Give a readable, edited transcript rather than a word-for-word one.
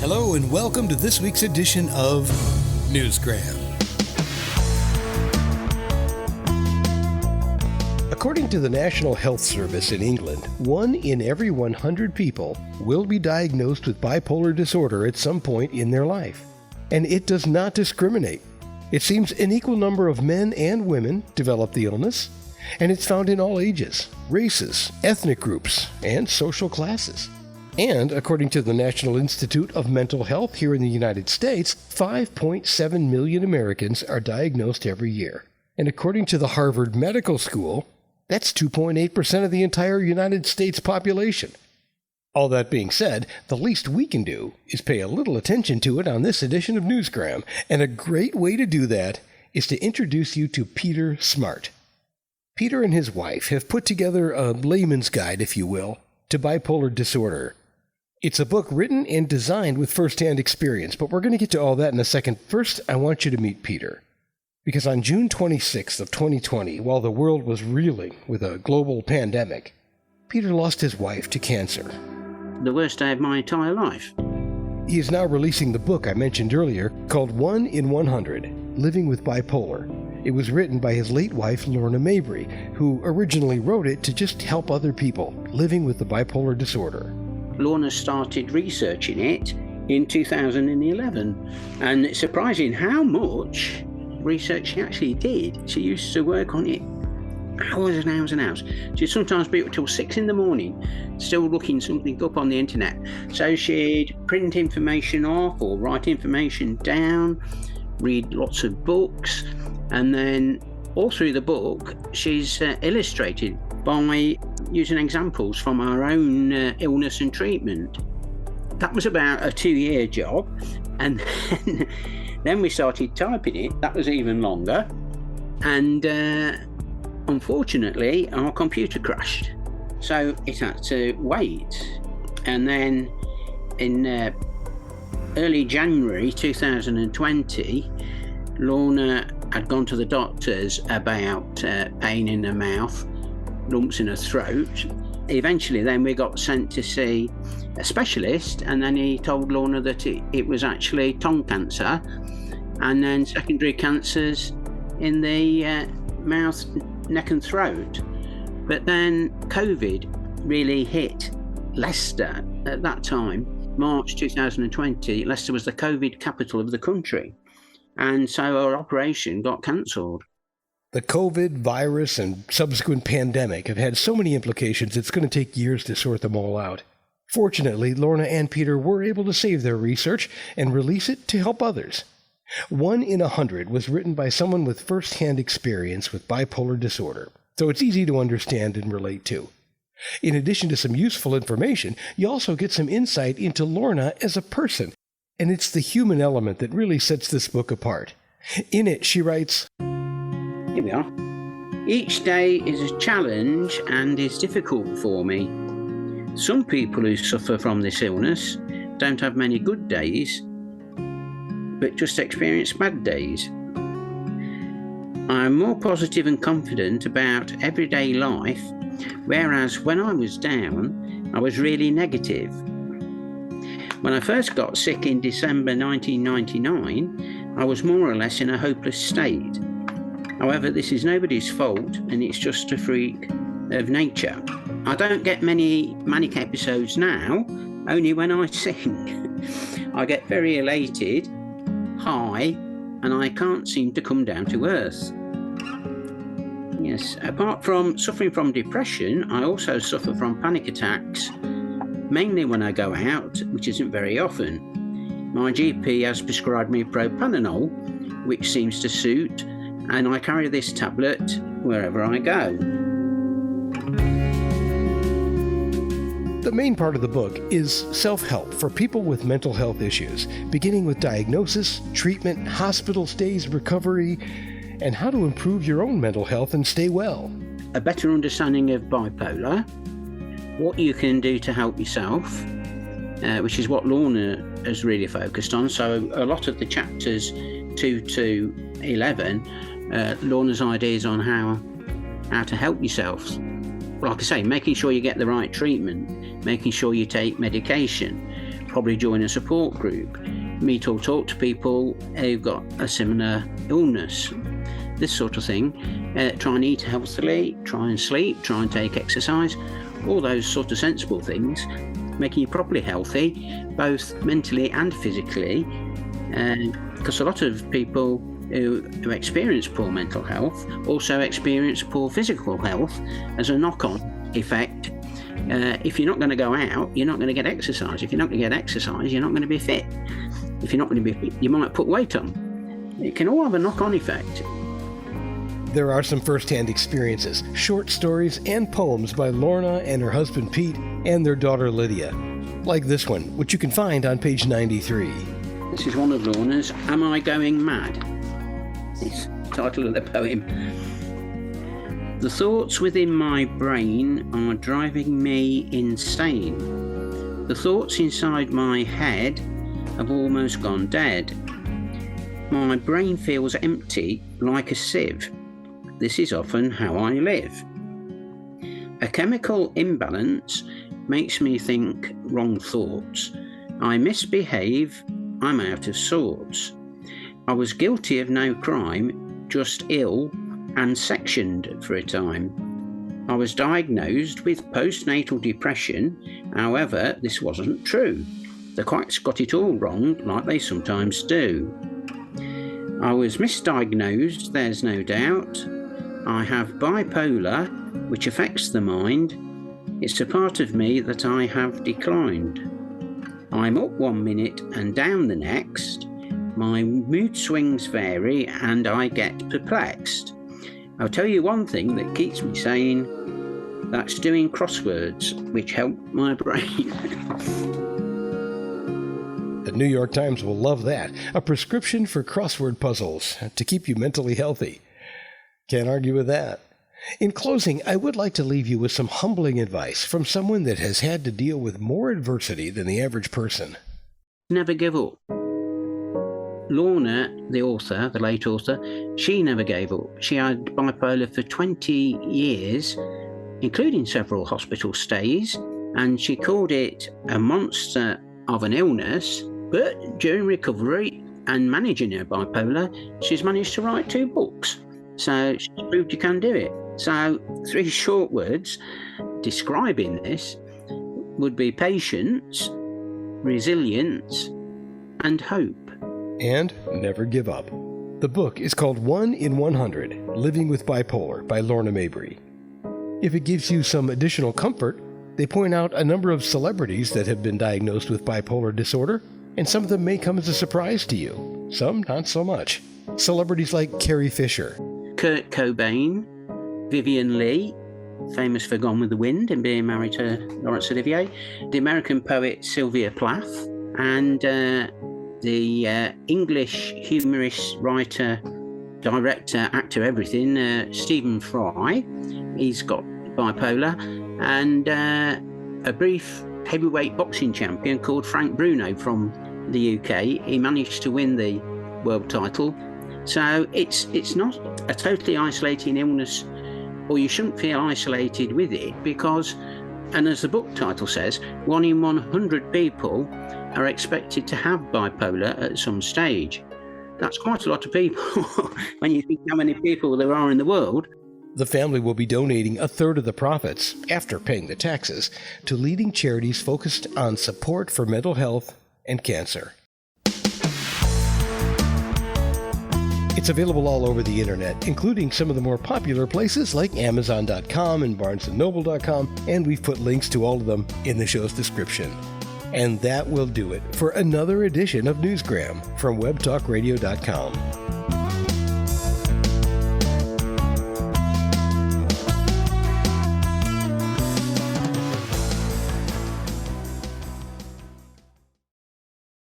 Hello and welcome to this week's edition of Newsgram. According to the National Health Service in England, 1 in every 100 people will be diagnosed with bipolar disorder at some point in their life. And it does not discriminate. It seems an equal number of men and women develop the illness, and it's found in all ages, races, ethnic groups, and social classes. And according to the National Institute of Mental Health here in the United States, 5.7 million Americans are diagnosed every year. And according to the Harvard Medical School, that's 2.8% of the entire United States population. All that being said, the least we can do is pay a little attention to it on this edition of Newsgram, and a great way to do that is to introduce you to Peter Smart. Peter and his wife have put together a layman's guide, if you will, to bipolar disorder. It's a book written and designed with first-hand experience, but we're going to get to all that in a second. First, I want you to meet Peter. Because on June 26th of 2020, while the world was reeling with a global pandemic, Peter lost his wife to cancer. The worst day of my entire life. He is now releasing the book I mentioned earlier called 1 in 100, Living with Bipolar. It was written by his late wife, Lorna Mabry, who originally wrote it to just help other people living with the bipolar disorder. Lorna started researching it in 2011, and it's surprising how much research she actually did. She used to work on it hours and hours and hours. She'd sometimes be up till 6 a.m, still looking something up on the internet. So she'd print information off or write information down, read lots of books, and then all through the book she's illustrated by using examples from our own illness and treatment. That was about a 2-year job, and then we started typing it. That was even longer, and unfortunately our computer crashed, so it had to wait. And then in early January 2020, Lorna had gone to the doctors about pain in her mouth, lumps in her throat. Eventually then we got sent to see a specialist, and then he told Lorna that it was actually tongue cancer, and then secondary cancers in the mouth, neck and throat. But then COVID really hit Leicester at that time. March 2020, Leicester was the COVID capital of the country, and so our operation got cancelled. The COVID virus and subsequent pandemic have had so many implications, it's going to take years to sort them all out. Fortunately, Lorna and Peter were able to save their research and release it to help others. 1 in 100 was written by someone with first-hand experience with bipolar disorder, so it's easy to understand and relate to. In addition to some useful information, you also get some insight into Lorna as a person, and it's the human element that really sets this book apart. In it, she writes, Here we are. Each day is a challenge and is difficult for me. Some people who suffer from this illness don't have many good days, but just experience bad days. I am more positive and confident about everyday life, whereas when I was down, I was really negative. When I first got sick in December 1999, I was more or less in a hopeless state. However, this is nobody's fault, and it's just a freak of nature. I don't get many manic episodes now, only when I sing. I get very elated, high, and I can't seem to come down to earth. Yes, apart from suffering from depression, I also suffer from panic attacks, mainly when I go out, which isn't very often. My GP has prescribed me propranolol, which seems to suit, and I carry this tablet wherever I go. The main part of the book is self-help for people with mental health issues, beginning with diagnosis, treatment, hospital stays, recovery, and how to improve your own mental health and stay well. A better understanding of bipolar, what you can do to help yourself, which is what Lorna has really focused on. So a lot of the chapters 2 to 11, Lorna's ideas on how to help yourself. Like I say, making sure you get the right treatment, making sure you take medication, probably join a support group, meet or talk to people who've got a similar illness, this sort of thing. Try and eat healthily, try and sleep, try and take exercise, all those sort of sensible things, making you properly healthy, both mentally and physically, because a lot of people who experience poor mental health also experience poor physical health as a knock-on effect. If you're not going to go out, you're not going to get exercise. If you're not going to get exercise, you're not going to be fit. If you're not going to be fit, you might put weight on. It can all have a knock-on effect. There are some first-hand experiences, short stories, and poems by Lorna and her husband Pete and their daughter Lydia, like this one, which you can find on page 93. This is one of Lorna's, Am I Going Mad? It's the title of the poem. The thoughts within my brain are driving me insane. The thoughts inside my head have almost gone dead. My brain feels empty like a sieve. This is often how I live. A chemical imbalance makes me think wrong thoughts. I misbehave, I'm out of sorts. I was guilty of no crime, just ill and sectioned for a time. I was diagnosed with postnatal depression, however, this wasn't true. The quacks got it all wrong, like they sometimes do. I was misdiagnosed, there's no doubt. I have bipolar, which affects the mind. It's a part of me that I have declined. I'm up 1 minute and down the next. My mood swings vary and I get perplexed. I'll tell you one thing that keeps me sane. That's doing crosswords, which help my brain. The New York Times will love that. A prescription for crossword puzzles to keep you mentally healthy. Can't argue with that. In closing, I would like to leave you with some humbling advice from someone that has had to deal with more adversity than the average person. Never give up. Lorna, the author, the late author, she never gave up. She had bipolar for 20 years, including several hospital stays, and she called it a monster of an illness. But during recovery and managing her bipolar, she's managed to write 2 books. So she's proved you can do it. So 3 short words describing this would be patience, resilience, and hope. And never give up. The book is called 1 in 100, Living with Bipolar by Lorna Mabry. If it gives you some additional comfort, they point out a number of celebrities that have been diagnosed with bipolar disorder, and some of them may come as a surprise to you. Some not so much. Celebrities like Carrie Fisher, Kurt Cobain, Vivian Leigh, famous for Gone with the Wind and being married to Laurence Olivier, the American poet Sylvia Plath, and the English humorist, writer, director, actor, everything, Stephen Fry. He's got bipolar. And a brief heavyweight boxing champion called Frank Bruno from the UK. He managed to win the world title. So it's not a totally isolating illness, or you shouldn't feel isolated with it, because, and as the book title says, 1 in 100 people are expected to have bipolar at some stage. That's quite a lot of people when you think how many people there are in the world. The family will be donating a third of the profits, after paying the taxes, to leading charities focused on support for mental health and cancer. It's available all over the internet, including some of the more popular places like Amazon.com and BarnesandNoble.com, and we've put links to all of them in the show's description. And that will do it for another edition of Newsgram from WebTalkRadio.com.